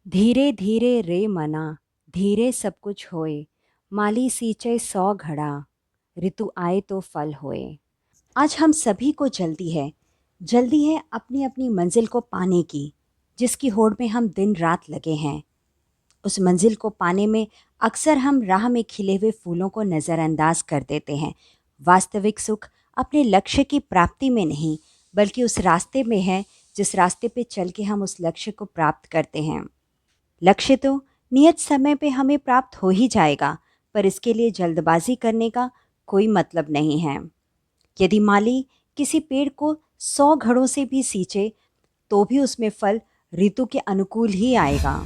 धीरे धीरे रे मना, धीरे सब कुछ होए, माली सींचे 100 घड़ा, ऋतु आए तो फल होए। आज हम सभी को जल्दी है अपनी अपनी मंजिल को पाने की, जिसकी होड़ में हम दिन रात लगे हैं। उस मंजिल को पाने में अक्सर हम राह में खिले हुए फूलों को नज़रअंदाज कर देते हैं। वास्तविक सुख अपने लक्ष्य की प्राप्ति में नहीं, बल्कि उस रास्ते में है जिस रास्ते पे चल के हम उस लक्ष्य को प्राप्त करते हैं। लक्ष्य तो नियत समय पे हमें प्राप्त हो ही जाएगा, पर इसके लिए जल्दबाजी करने का कोई मतलब नहीं है। यदि माली किसी पेड़ को 100 घड़ों से भी सींचे, तो भी उसमें फल ऋतु के अनुकूल ही आएगा।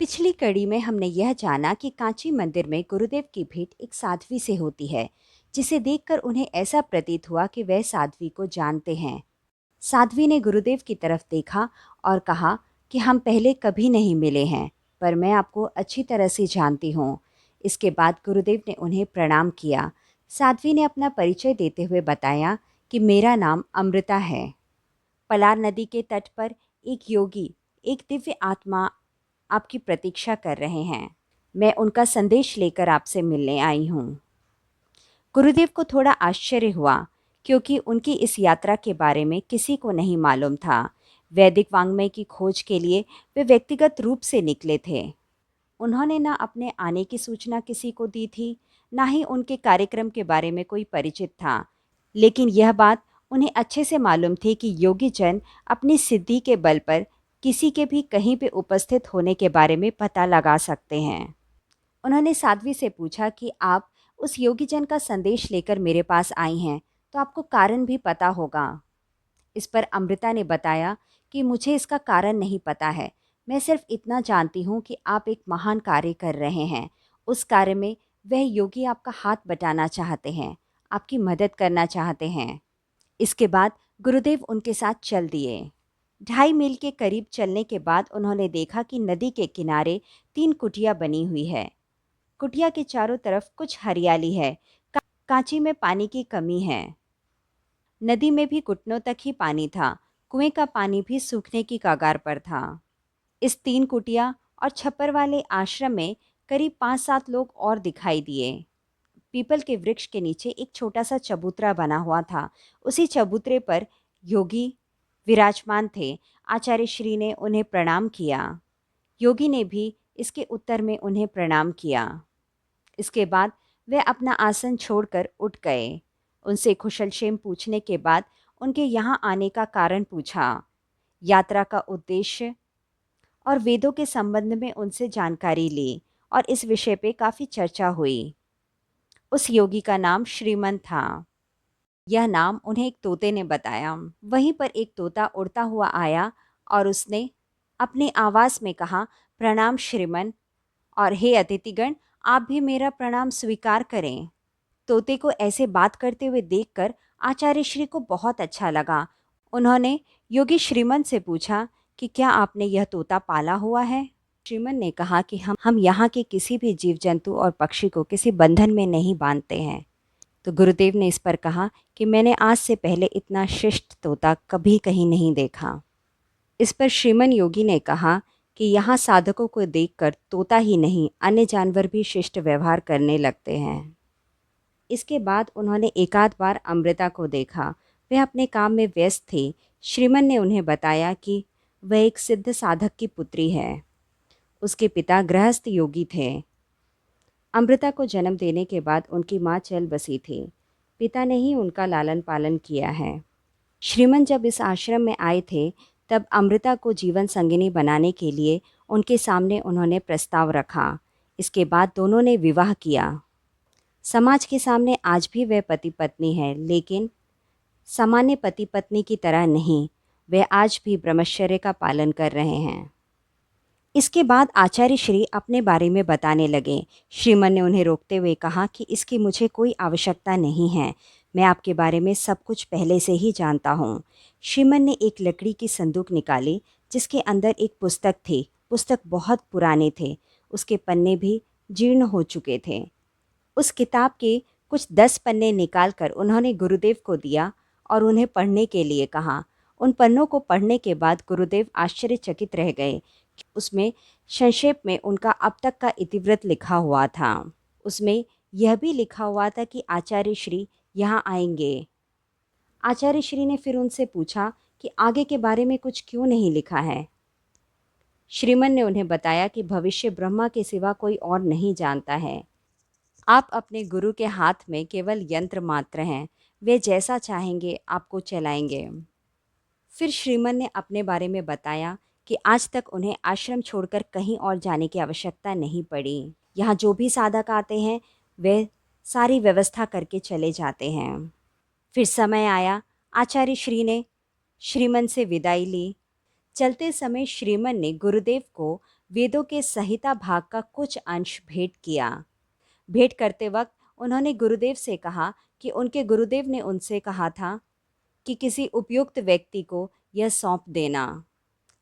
पिछली कड़ी में हमने यह जाना कि कांची मंदिर में गुरुदेव की भेंट एक साध्वी से होती है, जिसे देखकर उन्हें ऐसा प्रतीत हुआ कि वह साध्वी को जानते हैं। साध्वी ने गुरुदेव की तरफ देखा और कहा कि हम पहले कभी नहीं मिले हैं, पर मैं आपको अच्छी तरह से जानती हूँ। इसके बाद गुरुदेव ने उन्हें प्रणाम किया। साध्वी ने अपना परिचय देते हुए बताया कि मेरा नाम अमृता है। पलार नदी के तट पर एक योगी, एक दिव्य आत्मा आपकी प्रतीक्षा कर रहे हैं। मैं उनका संदेश लेकर आपसे मिलने आई हूँ। गुरुदेव को थोड़ा आश्चर्य हुआ, क्योंकि उनकी इस यात्रा के बारे में किसी को नहीं मालूम था। वैदिक वाङ्मय की खोज के लिए वे व्यक्तिगत रूप से निकले थे। उन्होंने ना अपने आने की सूचना किसी को दी थी, ना ही उनके कार्यक्रम के बारे में कोई परिचित था। लेकिन यह बात उन्हें अच्छे से मालूम थी कि योगी जन अपनी सिद्धि के बल पर किसी के भी कहीं पे उपस्थित होने के बारे में पता लगा सकते हैं। उन्होंने साध्वी से पूछा कि आप उस योगी जन का संदेश लेकर मेरे पास आई हैं, तो आपको कारण भी पता होगा। इस पर अमृता ने बताया कि मुझे इसका कारण नहीं पता है। मैं सिर्फ इतना जानती हूँ कि आप एक महान कार्य कर रहे हैं। उस कार्य में वह योगी आपका हाथ बटाना चाहते हैं, आपकी मदद करना चाहते हैं। इसके बाद गुरुदेव उनके साथ चल दिए। 2.5 मील के करीब चलने के बाद उन्होंने देखा कि नदी के किनारे 3 कुटिया बनी हुई है। कुटिया के चारों तरफ कुछ हरियाली है। कांची में पानी की कमी है। नदी में भी घुटनों तक ही पानी था। कुएं का पानी भी सूखने की कगार पर था। इस 3 कुटिया और छप्पर वाले आश्रम में करीब 5-7 लोग और दिखाई दिए। पीपल के वृक्ष के नीचे एक छोटा सा चबूतरा बना हुआ था। उसी चबूतरे पर योगी विराजमान थे। आचार्य श्री ने उन्हें प्रणाम किया। योगी ने भी इसके उत्तर में उन्हें प्रणाम किया। इसके बाद वे अपना आसन छोड़कर उठ गए। उनसे कुशलक्षेम पूछने के बाद उनके यहाँ आने का कारण पूछा, यात्रा का उद्देश्य और वेदों के संबंध में उनसे जानकारी ली, और इस विषय पे काफ़ी चर्चा हुई। उस योगी का नाम श्रीमन था। यह नाम उन्हें एक तोते ने बताया। वहीं पर एक तोता उड़ता हुआ आया और उसने अपनी आवाज़ में कहा, प्रणाम श्रीमन, और हे अतिथिगण, आप भी मेरा प्रणाम स्वीकार करें। तोते को ऐसे बात करते हुए देखकर आचार्य श्री को बहुत अच्छा लगा। उन्होंने योगी श्रीमन से पूछा कि क्या आपने यह तोता पाला हुआ है। श्रीमन ने कहा कि हम यहाँ के किसी भी जीव जंतु और पक्षी को किसी बंधन में नहीं बांधते हैं। तो गुरुदेव ने इस पर कहा कि मैंने आज से पहले इतना शिष्ट तोता कभी कहीं नहीं देखा। इस पर श्रीमन योगी ने कहा कि यहाँ साधकों को देखकर तोता ही नहीं, अन्य जानवर भी शिष्ट व्यवहार करने लगते हैं। इसके बाद उन्होंने एकाध बार अमृता को देखा। वह अपने काम में व्यस्त थी। श्रीमन ने उन्हें बताया कि वह एक सिद्ध साधक की पुत्री है। उसके पिता गृहस्थ योगी थे। अमृता को जन्म देने के बाद उनकी माँ चल बसी थी। पिता ने ही उनका लालन पालन किया है। श्रीमन जब इस आश्रम में आए थे, तब अमृता को जीवन संगिनी बनाने के लिए उनके सामने उन्होंने प्रस्ताव रखा। इसके बाद दोनों ने विवाह किया। समाज के सामने आज भी वे पति पत्नी हैं, लेकिन सामान्य पति पत्नी की तरह नहीं। वे आज भी ब्रह्मचर्य का पालन कर रहे हैं। इसके बाद आचार्य श्री अपने बारे में बताने लगे। श्रीमन ने उन्हें रोकते हुए कहा कि इसकी मुझे कोई आवश्यकता नहीं है। मैं आपके बारे में सब कुछ पहले से ही जानता हूँ। श्रीमन ने एक लकड़ी की संदूक निकाली, जिसके अंदर एक पुस्तक थी। पुस्तक बहुत पुराने थे। उसके पन्ने भी जीर्ण हो चुके थे। उस किताब के कुछ 10 पन्ने निकालकर उन्होंने गुरुदेव को दिया और उन्हें पढ़ने के लिए कहा। उन पन्नों को पढ़ने के बाद गुरुदेव आश्चर्यचकित रह गए, उसमें संक्षेप में उनका अब तक का इतिवृत्त लिखा हुआ था। उसमें यह भी लिखा हुआ था कि आचार्य श्री यहाँ आएंगे। आचार्य श्री ने फिर उनसे पूछा कि आगे के बारे में कुछ क्यों नहीं लिखा है। श्रीमन ने उन्हें बताया कि भविष्य ब्रह्मा के सिवा कोई और नहीं जानता है। आप अपने गुरु के हाथ में केवल यंत्र मात्र हैं, वे जैसा चाहेंगे आपको चलाएंगे। फिर श्रीमन ने अपने बारे में बताया कि आज तक उन्हें आश्रम छोड़कर कहीं और जाने की आवश्यकता नहीं पड़ी। यहाँ जो भी साधक आते हैं वे सारी व्यवस्था करके चले जाते हैं। फिर समय आया, आचार्य श्री ने श्रीमन से विदाई ली। चलते समय श्रीमन ने गुरुदेव को वेदों के संहिता भाग का कुछ अंश भेंट किया। भेंट करते वक्त उन्होंने गुरुदेव से कहा कि उनके गुरुदेव ने उनसे कहा था कि किसी उपयुक्त व्यक्ति को यह सौंप देना।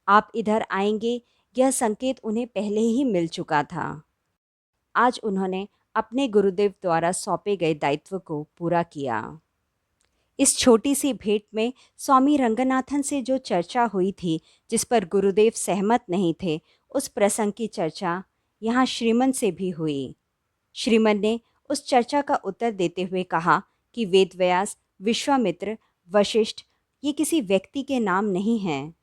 आप इधर आएंगे, यह संकेत उन्हें पहले ही मिल चुका था। आज उन्होंने अपने गुरुदेव द्वारा सौंपे गए दायित्व को पूरा किया। इस छोटी सी भेंट में स्वामी रंगनाथन से जो चर्चा हुई थी, जिस पर गुरुदेव सहमत नहीं थे, उस प्रसंग की चर्चा यहाँ श्रीमन से भी हुई। श्रीमन ने उस चर्चा का उत्तर देते हुए कहा कि वेदव्यास, विश्वामित्र, वशिष्ठ ये किसी व्यक्ति के नाम नहीं हैं।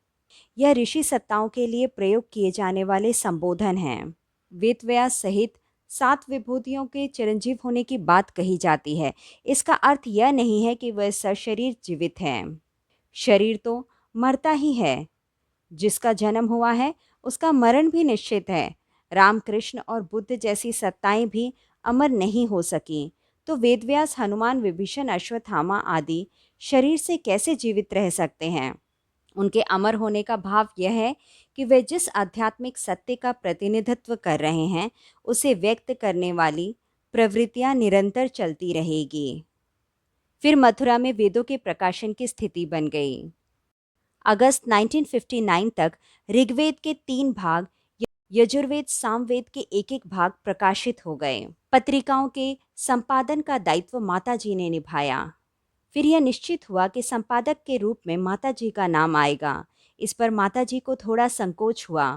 यह ऋषि सत्ताओं के लिए प्रयोग किए जाने वाले संबोधन हैं। वेदव्यास सहित 7 विभूतियों के चिरंजीव होने की बात कही जाती है। इसका अर्थ यह नहीं है कि वह सशरीर जीवित हैं। शरीर तो मरता ही है। जिसका जन्म हुआ है उसका मरण भी निश्चित है। रामकृष्ण और बुद्ध जैसी सत्ताएं भी अमर नहीं हो सकी, तो वेदव्यास, हनुमान, विभीषण, अश्वत्थामा आदि शरीर से कैसे जीवित रह सकते हैं? उनके अमर होने का भाव यह है कि वे जिस आध्यात्मिक सत्य का प्रतिनिधित्व कर रहे हैं उसे व्यक्त करने वाली प्रवृत्तियां निरंतर चलती रहेगी। फिर मथुरा में वेदों के प्रकाशन की स्थिति बन गई। अगस्त 1959 तक ऋग्वेद के 3 भाग, यजुर्वेद, सामवेद के एक भाग प्रकाशित हो गए। पत्रिकाओं के संपादन का दायित्व माताजी ने निभाया। फिर यह निश्चित हुआ कि संपादक के रूप में माताजी का नाम आएगा। इस पर माताजी को थोड़ा संकोच हुआ।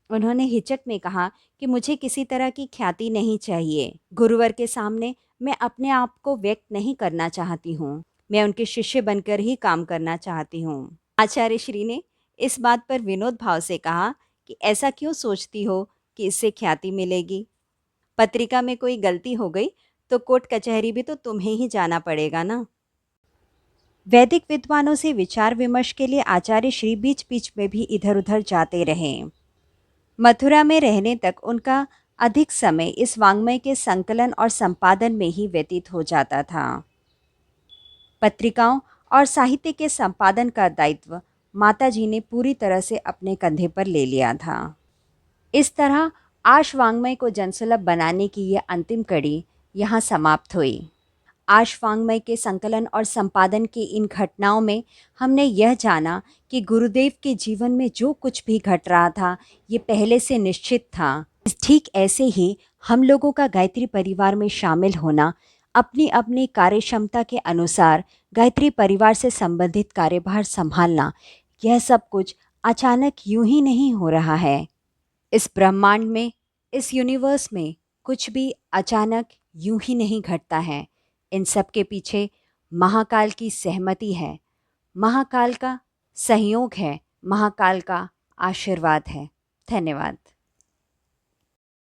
उन्होंने हिचक में कहा कि मुझे किसी तरह की ख्याति नहीं चाहिए। गुरुवर के सामने मैं अपने आप को व्यक्त नहीं करना चाहती हूँ। मैं उनके शिष्य बनकर ही काम करना चाहती हूँ। आचार्य श्री ने इस बात पर विनोद भाव से कहा कि ऐसा क्यों सोचती हो कि इससे ख्याति मिलेगी? पत्रिका में कोई गलती हो गई तो कोर्ट कचहरी भी तो तुम्हें ही जाना पड़ेगा ना। वैदिक विद्वानों से विचार विमर्श के लिए आचार्य श्री बीच बीच में भी इधर उधर जाते रहे। मथुरा में रहने तक उनका अधिक समय इस वाङ्मय के संकलन और संपादन में ही व्यतीत हो जाता था। पत्रिकाओं और साहित्य के संपादन का दायित्व माताजी ने पूरी तरह से अपने कंधे पर ले लिया था। इस तरह आश वाङ्मय को जनसुलभ बनाने की यह अंतिम कड़ी यहाँ समाप्त हुई। आश वाङ्मय के संकलन और संपादन की इन घटनाओं में हमने यह जाना कि गुरुदेव के जीवन में जो कुछ भी घट रहा था ये पहले से निश्चित था। ठीक ऐसे ही हम लोगों का गायत्री परिवार में शामिल होना, अपनी अपनी कार्यक्षमता के अनुसार गायत्री परिवार से संबंधित कार्यभार संभालना, यह सब कुछ अचानक यूं ही नहीं हो रहा है। इस ब्रह्मांड में, इस यूनिवर्स में कुछ भी अचानक यूं ही नहीं घटता है। इन सब के पीछे महाकाल की सहमति है, महाकाल का सहयोग है, महाकाल का आशीर्वाद है। धन्यवाद।